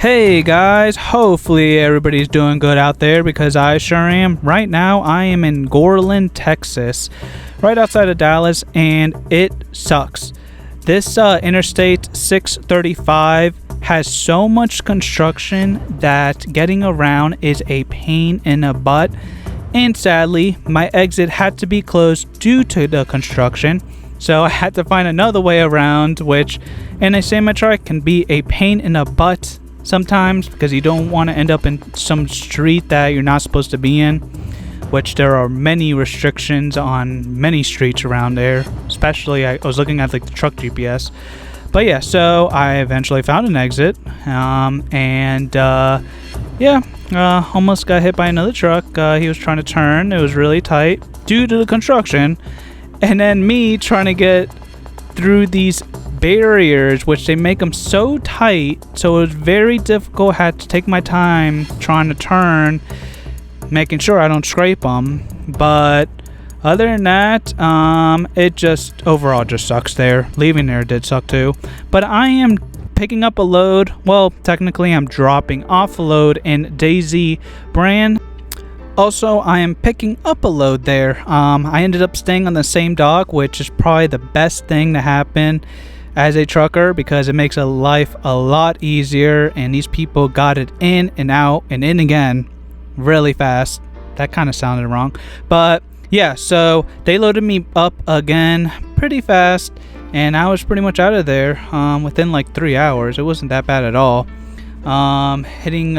Hey guys, hopefully everybody's doing good out there because I sure am. Right now I am in Gorlin, Texas, right outside of Dallas, and it sucks. This Interstate 635 has so much construction that getting around is a pain in the butt, and sadly my exit had to be closed due to the construction. So I had to find another way around, which in a semi-truck can be a pain in the butt sometimes because you don't want to end up in some street that you're not supposed to be in, which there are many restrictions on many streets around there. Especially I was looking at like the truck GPS. But yeah, so I eventually found an exit, almost got hit by another truck. He was trying to turn. It was really tight due to the construction. And then me trying to get through these barriers, which they make them so tight, so it was very difficult. Had to take my time trying to turn, making sure I don't scrape them. But other than that, it just overall just sucks there. Leaving there did suck too. But I am picking up a load. Well, technically I'm dropping off a load in Daisy Brand. Also, I am picking up a load there. I ended up staying on the same dock, which is probably the best thing to happen as a trucker because it makes life a lot easier, and these people got it in and out and in again really fast. That kind of sounded wrong, but yeah, so they loaded me up again pretty fast, and I was pretty much out of there within like 3 hours. It wasn't that bad at all. Hitting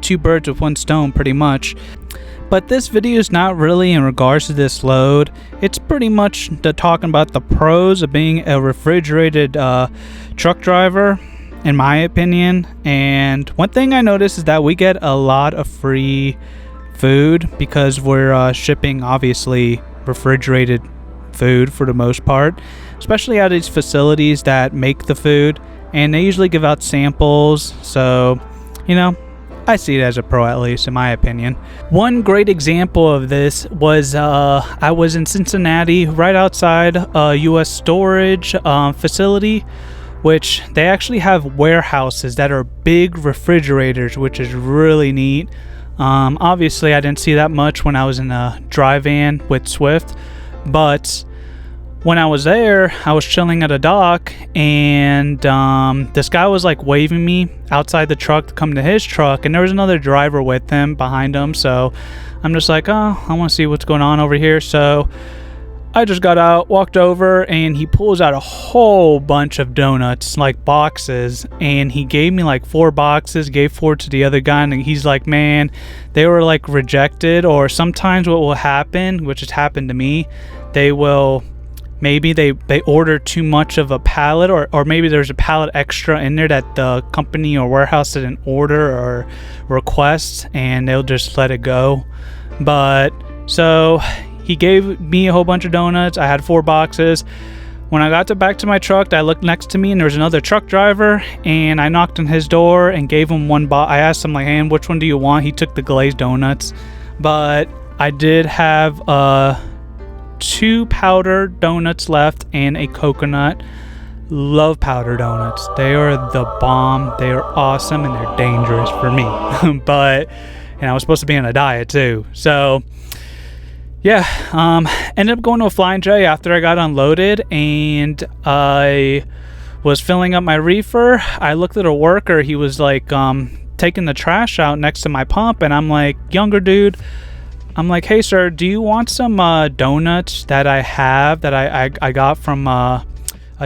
two birds with one stone pretty much. But this video is not really in regards to this load. It's pretty much talking about the pros of being a refrigerated truck driver, in my opinion. And one thing I noticed is that we get a lot of free food because we're shipping, obviously, refrigerated food for the most part, especially at these facilities that make the food. And they usually give out samples, so, you know, I see it as a pro, at least in my opinion. One great example of this was I was in Cincinnati, right outside a U.S. storage facility, which they actually have warehouses that are big refrigerators, which is really neat. Obviously, I didn't see that much when I was in a dry van with Swift, but when I was there, I was chilling at a dock, and this guy was like waving me outside the truck to come to his truck, and there was another driver with him behind him. So I'm just like, oh, I want to see what's going on over here. So I just got out, walked over, and he pulls out a whole bunch of donuts, like boxes, and he gave me like 4 boxes, gave 4 to the other guy, and he's like, man, they were like rejected. Or sometimes what will happen, which has happened to me, maybe they order too much of a pallet, or maybe there's a pallet extra in there that the company or warehouse didn't order or request, and they'll just let it go. But so he gave me a whole bunch of donuts. I had 4 boxes. When I got back to my truck, I looked next to me, and there was another truck driver, and I knocked on his door and gave him one box. I asked him, like, hey, which one do you want? He took the glazed donuts, but I did have 2 powdered donuts left and a coconut. Love powdered donuts. They are the bomb. They are awesome, and they're dangerous for me. But, I was supposed to be on a diet too. So, yeah, ended up going to a Flying J after I got unloaded, and I was filling up my reefer. I looked at a worker. He was like taking the trash out next to my pump, and I'm like, younger dude, I'm like, hey sir, do you want some donuts that I have that I got from a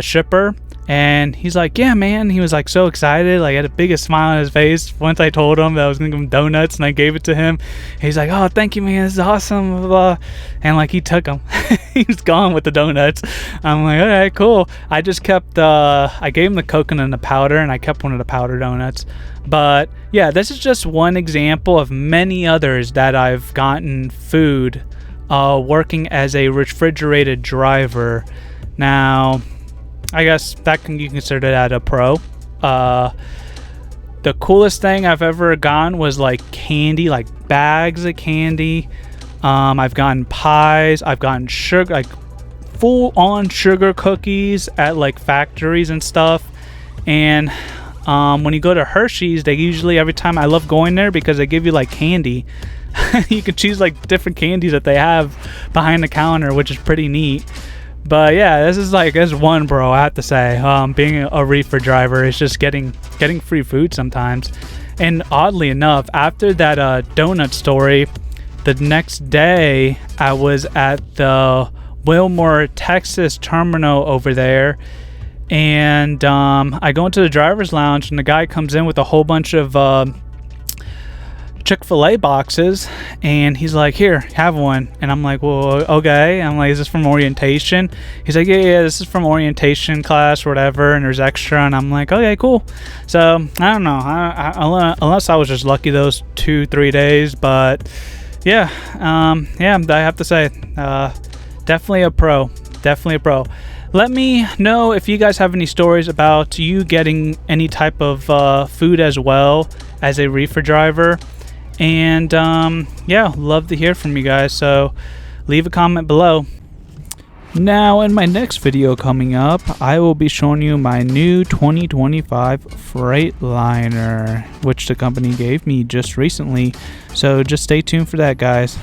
shipper? And he's like, yeah man. He was like so excited, like had the biggest smile on his face once I told him that I was gonna give him donuts, and I gave it to him. He's like, oh thank you man, this is awesome, blah, blah. And like he took them. He was gone with the donuts. I'm like, all right, cool. I just kept I gave him the coconut and the powder, and I kept one of the powder donuts. But yeah, this is just one example of many others that I've gotten food working as a refrigerated driver. Now, I guess you consider that a pro. The coolest thing I've ever gotten was like candy, like bags of candy. I've gotten pies. I've gotten sugar, like full-on sugar cookies at like factories and stuff. And when you go to Hershey's, they usually, every time, I love going there because they give you like candy. You can choose like different candies that they have behind the counter, which is pretty neat. But yeah, this is one pro, I have to say. Being a reefer driver is just getting free food sometimes. And oddly enough, after that donut story, the next day I was at the Wilmore, Texas terminal over there, and I go into the driver's lounge, and the guy comes in with a whole bunch of Chick-fil-A boxes, and he's like, "Here, have one." And I'm like, "Well, okay." I'm like, "Is this from orientation?" He's like, yeah, this is from orientation class or whatever, and there's extra." And I'm like, "Okay, cool." So I don't know, unless I was just lucky those 2-3 days, but yeah, I have to say, definitely a pro. Let me know if you guys have any stories about you getting any type of food as well as a reefer driver. And yeah, love to hear from you guys, so leave a comment below. Now, in my next video coming up, I will be showing you my new 2025 Freightliner, which the company gave me just recently, so just stay tuned for that, guys.